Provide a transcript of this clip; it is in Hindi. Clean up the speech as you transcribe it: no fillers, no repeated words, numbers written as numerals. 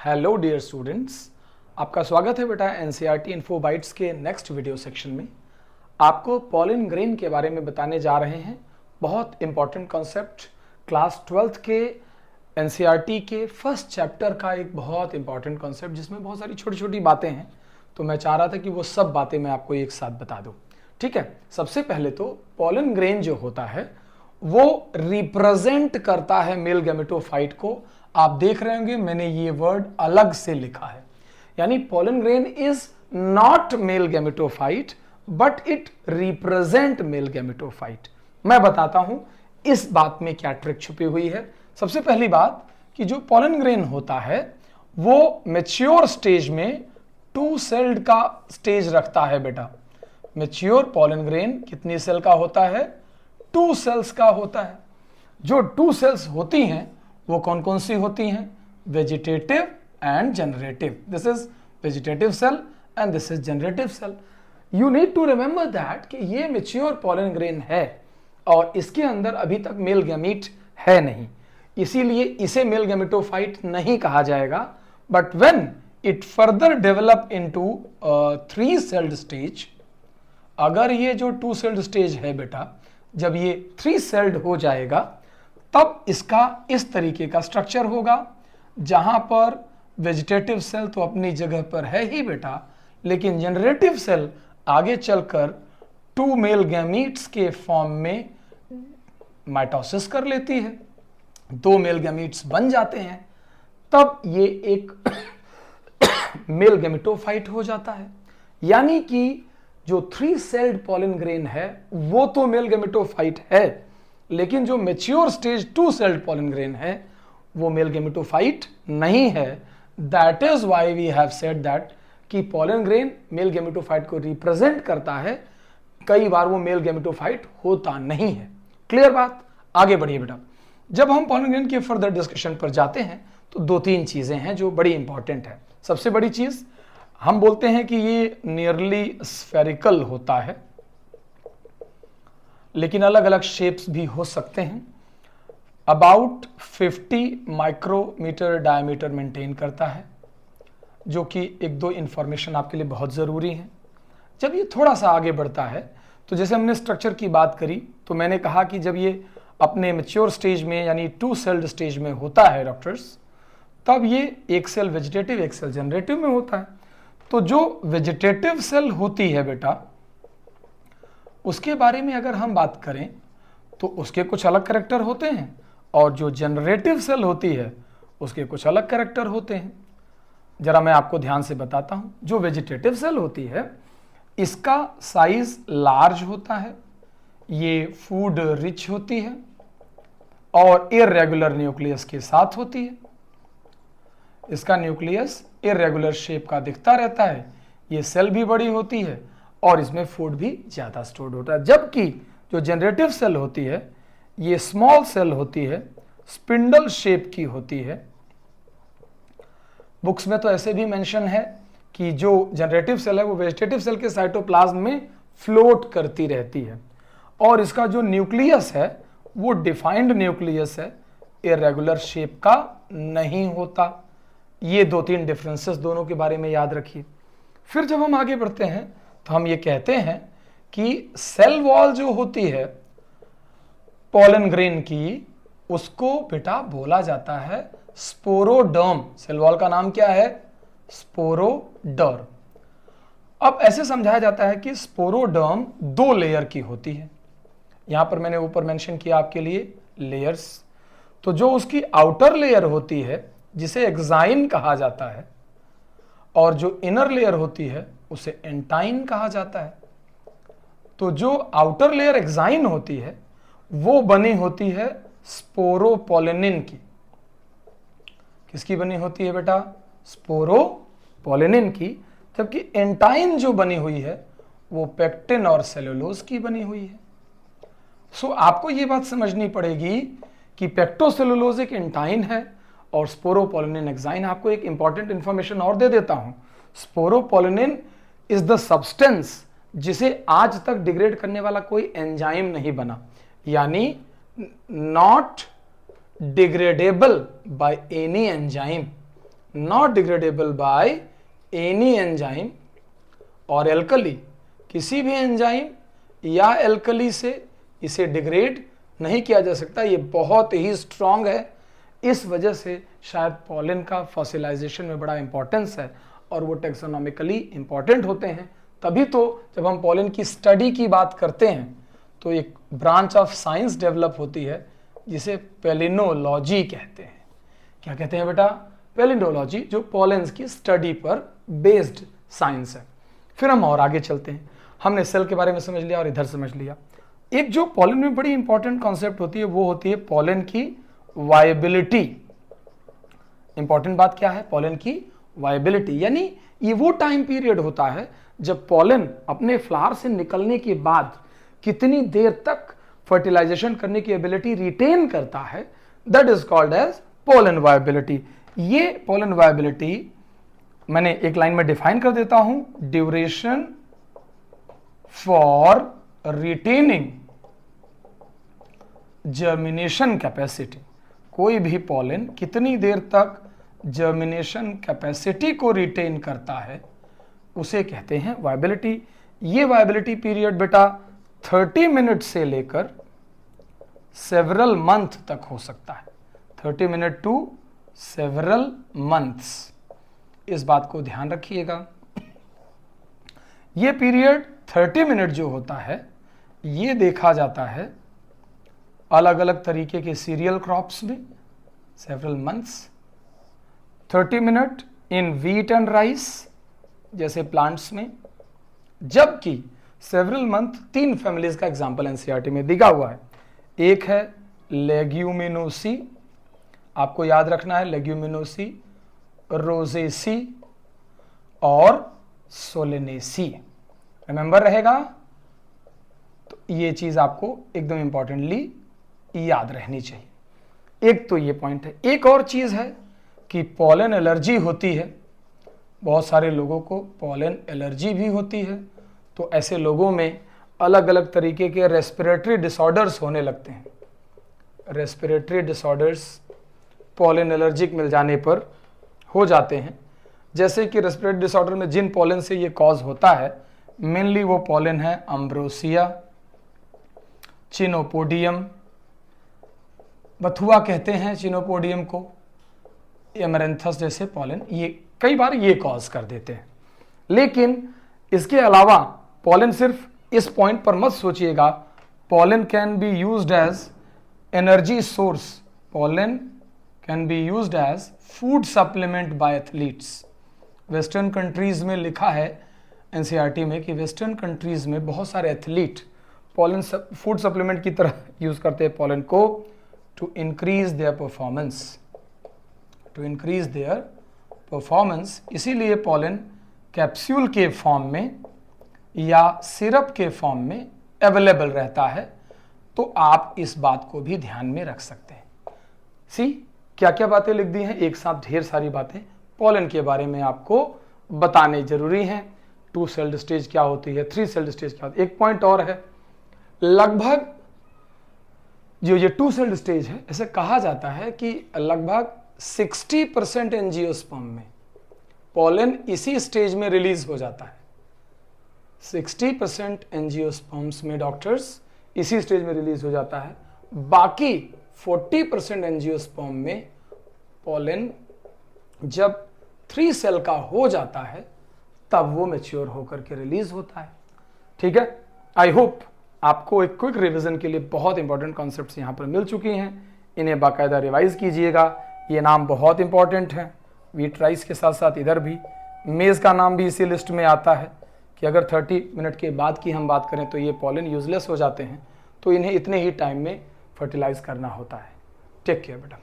हेलो डियर स्टूडेंट्स, आपका स्वागत है बेटा एनसीईआरटी इन्फो बाइट्स के नेक्स्ट वीडियो सेक्शन में। आपको पॉलन ग्रेन के बारे में बताने जा रहे हैं। बहुत इंपॉर्टेंट कॉन्सेप्ट, क्लास 12th के एनसीईआरटी के फर्स्ट चैप्टर का एक बहुत इंपॉर्टेंट कॉन्सेप्ट जिसमें बहुत सारी छोटी छोटी बातें हैं। तो मैं चाह रहा था कि वो सब बातें मैं आपको एक साथ बता दूँ। ठीक है, सबसे पहले तो पॉलन ग्रेन जो होता है वो रिप्रेजेंट करता है मेल गैमेटोफाइट को। आप देख रहे होंगे मैंने ये वर्ड अलग से लिखा है, यानी pollen grain is not male gametophyte but it represent male gametophyte. मैं बताता हूं इस बात में क्या ट्रिक छुपी हुई है। सबसे पहली बात कि जो पॉलन ग्रेन होता है वो मैच्योर स्टेज में टू सेल्ड का स्टेज रखता है बेटा। मैच्योर पॉलन ग्रेन कितनी सेल का होता है? 2 सेल्स का होता है। जो 2 सेल्स होती हैं वो कौन कौन सी होती हैं? Vegetative and generative. This is vegetative cell and this is generative cell. You need to remember that कि ये मैच्योर पॉलन ग्रेन है और इसके अंदर अभी तक मेल गैमीट है नहीं, इसीलिए इसे मेल गैमेटोफाइट नहीं कहा जाएगा। But when it further develop into 3 sailed stage, अगर ये जो 2 सेल्ड स्टेज है बेटा, जब ये 3 सेल्ड हो जाएगा तब इसका इस तरीके का स्ट्रक्चर होगा, जहां पर वेजिटेटिव सेल तो अपनी जगह पर है ही बेटा, लेकिन जनरेटिव सेल आगे चलकर 2 मेल गैमीट्स के फॉर्म में माइटोसिस कर लेती है, 2 मेल गैमीट्स बन जाते हैं, तब ये एक मेल गैमेटोफाइट हो जाता है। यानी कि जो 3 सेल्ड पॉलन ग्रेन है वो तो मेल गैमेटोफाइट है, लेकिन जो mature stage 2 celled pollen grain है वो मेल गैमेटोफाइट नहीं है। That is why we have said that कि पॉलन ग्रेन मेल गैमेटोफाइट को रिप्रेजेंट करता है, कई बार वो मेल गैमेटोफाइट होता नहीं है। क्लियर बात? आगे बढ़िए बेटा। जब हम पॉलन ग्रेन के फर्दर डिस्कशन पर जाते हैं तो 2-3 चीजें हैं जो बड़ी इंपॉर्टेंट है। सबसे बड़ी चीज, हम बोलते हैं कि ये नियरली स्फेरिकल होता है, लेकिन अलग अलग शेप्स भी हो सकते हैं। अबाउट 50 माइक्रोमीटर डायमीटर मेंटेन करता है, जो कि 1-2 इंफॉर्मेशन आपके लिए बहुत ज़रूरी है। जब ये थोड़ा सा आगे बढ़ता है तो जैसे हमने स्ट्रक्चर की बात करी तो मैंने कहा कि जब ये अपने मैच्योर स्टेज में यानी 2 सेल्ड स्टेज में होता है डॉक्टर्स, तब ये एक सेल वेजिटेटिव एक सेल जनरेटिव में होता है। तो जो वेजिटेटिव सेल होती है बेटा, उसके बारे में अगर हम बात करें तो उसके कुछ अलग कैरेक्टर होते हैं, और जो जनरेटिव सेल होती है उसके कुछ अलग कैरेक्टर होते हैं। जरा मैं आपको ध्यान से बताता हूं। जो वेजिटेटिव सेल होती है इसका साइज लार्ज होता है, ये फूड रिच होती है और इररेगुलर न्यूक्लियस के साथ होती है। इसका न्यूक्लियस इररेगुलर शेप का दिखता रहता है, ये सेल भी बड़ी होती है और इसमें फूड भी ज़्यादा स्टोर्ड होता है। जबकि जो जनरेटिव सेल होती है ये स्मॉल सेल होती है, स्पिंडल शेप की होती है। बुक्स में तो ऐसे भी मेंशन है कि जो जनरेटिव सेल है वो वेजिटेटिव सेल के साइटोप्लाज्म में फ्लोट करती रहती है, और इसका जो न्यूक्लियस है वो डिफाइंड न्यूक्लियस है, इररेगुलर शेप का नहीं होता। ये 2-3 डिफरेंसेस दोनों के बारे में याद रखिए। फिर जब हम आगे बढ़ते हैं तो हम ये कहते हैं कि सेल वॉल जो होती है पॉलन ग्रेन की, उसको बेटा बोला जाता है स्पोरोडर्म। सेल वॉल का नाम क्या है? स्पोरोडर्म। अब ऐसे समझाया जाता है कि स्पोरोडर्म 2 लेयर की होती है। यहां पर मैंने ऊपर मेंशन किया आपके लिए लेयर्स। तो जो उसकी आउटर लेयर होती है जिसे एक्साइन कहा जाता है, और जो इनर लेयर होती है उसे एंटाइन कहा जाता है। तो जो आउटर लेयर एक्साइन होती है वो बनी होती है स्पोरोपोलिनिन की। किसकी बनी होती है बेटा? स्पोरोपोलिनिन की। जबकि एंटाइन जो बनी हुई है वो पेक्टिन और सेलुलोज की बनी हुई है। सो आपको ये बात समझनी पड़ेगी कि पेक्टोसेलुलोज एक एंटाइन है और स्पोरोपोलिनिन एक्साइन। आपको एक इंपॉर्टेंट इंफॉर्मेशन और दे देता हूं। स्पोरोपोलिनिन इज द सब्सटेंस जिसे आज तक डिग्रेड करने वाला कोई एंजाइम नहीं बना, यानी not degradable by any enzyme. Not degradable by any enzyme और एल्कली, किसी भी एंजाइम या एल्कली से इसे डिग्रेड नहीं किया जा सकता। ये बहुत ही स्ट्रांग है, इस वजह से शायद पॉलन का फॉसिलाइजेशन में बड़ा इंपॉर्टेंस है और वो टेक्सोनॉमिकली इंपॉर्टेंट होते हैं। तभी तो जब हम पॉलन की स्टडी की बात करते हैं तो एक ब्रांच ऑफ साइंस डेवलप होती है जिसे पेलिनोलॉजी कहते हैं। क्या कहते हैं बेटा? पेलिनोलॉजी, जो पॉलेंस की स्टडी पर बेस्ड साइंस है। फिर हम और आगे चलते हैं। हमने सेल के बारे में समझ लिया और इधर समझ लिया। एक जो पॉलन में बड़ी इंपॉर्टेंट कॉन्सेप्ट होती है वो होती है पॉलन की वायबिलिटी। इंपॉर्टेंट बात क्या है? पॉलन की वायबिलिटी, यानी ये वो टाइम पीरियड होता है जब पॉलन अपने फ्लावर से निकलने के बाद कितनी देर तक फर्टिलाइजेशन करने की एबिलिटी रिटेन करता है, that is called as pollen viability. ये पोलन वायबिलिटी मैंने एक लाइन में डिफाइन कर देता हूं, duration for retaining germination capacity. कोई भी पोलन कितनी देर तक जर्मिनेशन कैपेसिटी को रिटेन करता है उसे कहते हैं वायबिलिटी। ये वायबिलिटी पीरियड बेटा 30 मिनट से लेकर सेवरल मंथ तक हो सकता है। 30 मिनट टू सेवरल मंथ्स, इस बात को ध्यान रखिएगा। ये पीरियड 30 मिनट जो होता है ये देखा जाता है अलग अलग तरीके के सीरियल क्रॉप्स में, several months. 30 minute in wheat and rice जैसे प्लांट्स में, जबकि सेवरल मंथ 3 फैमिलीज का एग्जांपल एनसीईआरटी में दिया हुआ है। एक है लेग्यूमिनोसी, आपको याद रखना है लेग्यूमिनोसी, रोजेसी और सोलेनेसी, रिमेंबर रहेगा। तो ये चीज आपको एकदम इंपॉर्टेंटली याद रहनी चाहिए। एक तो ये पॉइंट है। एक और चीज है कि पॉलन एलर्जी होती है, बहुत सारे लोगों को पॉलन एलर्जी भी होती है। तो ऐसे लोगों में अलग अलग तरीके के रेस्पिरेटरी डिसऑर्डर्स होने लगते हैं। रेस्पिरेटरी डिसऑर्डर्स पॉलन एलर्जिक मिल जाने पर हो जाते हैं। जैसे कि रेस्पिरेटरी डिसऑर्डर में जिन पॉलन से ये कॉज होता है, मेनली वो पॉलन है अम्ब्रोसिया, चिनोपोडियम, बथुआ कहते हैं चिनोपोडियम को, एमरेंथस जैसे पॉलन, ये कई बार ये कॉज कर देते हैं। लेकिन इसके अलावा पॉलन सिर्फ इस पॉइंट पर मत सोचिएगा, pollen can be used as energy source, pollen can be used as food supplement by athletes. Western countries में लिखा है एनसीईआरटी में कि वेस्टर्न कंट्रीज में बहुत सारे एथलीट पॉलन फूड सप्लीमेंट की तरह यूज करते हैं पॉलन को to increase their performance, to increase their performance. इसीलिए पॉलन कैप्सूल के फॉर्म में या सिरप के फॉर्म में अवेलेबल रहता है। तो आप इस बात को भी ध्यान में रख सकते हैं। सी क्या क्या बातें लिख दी हैं, एक साथ ढेर सारी बातें पॉलन के बारे में आपको बताने जरूरी हैं। 2 सेल्ड स्टेज क्या होती है, 3 सेल्ड स्टेज क्या होती है। एक पॉइंट और है, लगभग जो ये 2 सेल्ड स्टेज है, ऐसे कहा जाता है कि लगभग 60% एंजियोस्पर्म में पॉलन इसी स्टेज में रिलीज हो जाता है। 60% एंजियोस्पर्म्स में डॉक्टर्स इसी स्टेज में रिलीज हो जाता है। बाकी 40% एंजियोस्पर्म में पॉलन जब 3 सेल का हो जाता है तब वो मैच्योर होकर के रिलीज होता है। ठीक है, आई होप आपको एक क्विक रिवीजन के लिए बहुत इंपॉर्टेंट कॉन्सेप्ट्स यहाँ पर मिल चुकी हैं। इन्हें बाकायदा रिवाइज कीजिएगा। ये नाम बहुत इंपॉर्टेंट है, व्हीट राइस के साथ साथ इधर भी मेज़ का नाम भी इसी लिस्ट में आता है कि अगर 30 मिनट के बाद की हम बात करें तो ये पॉलन यूजलेस हो जाते हैं, तो इन्हें इतने ही टाइम में फर्टिलाइज करना होता है। टेक केयर बेटा।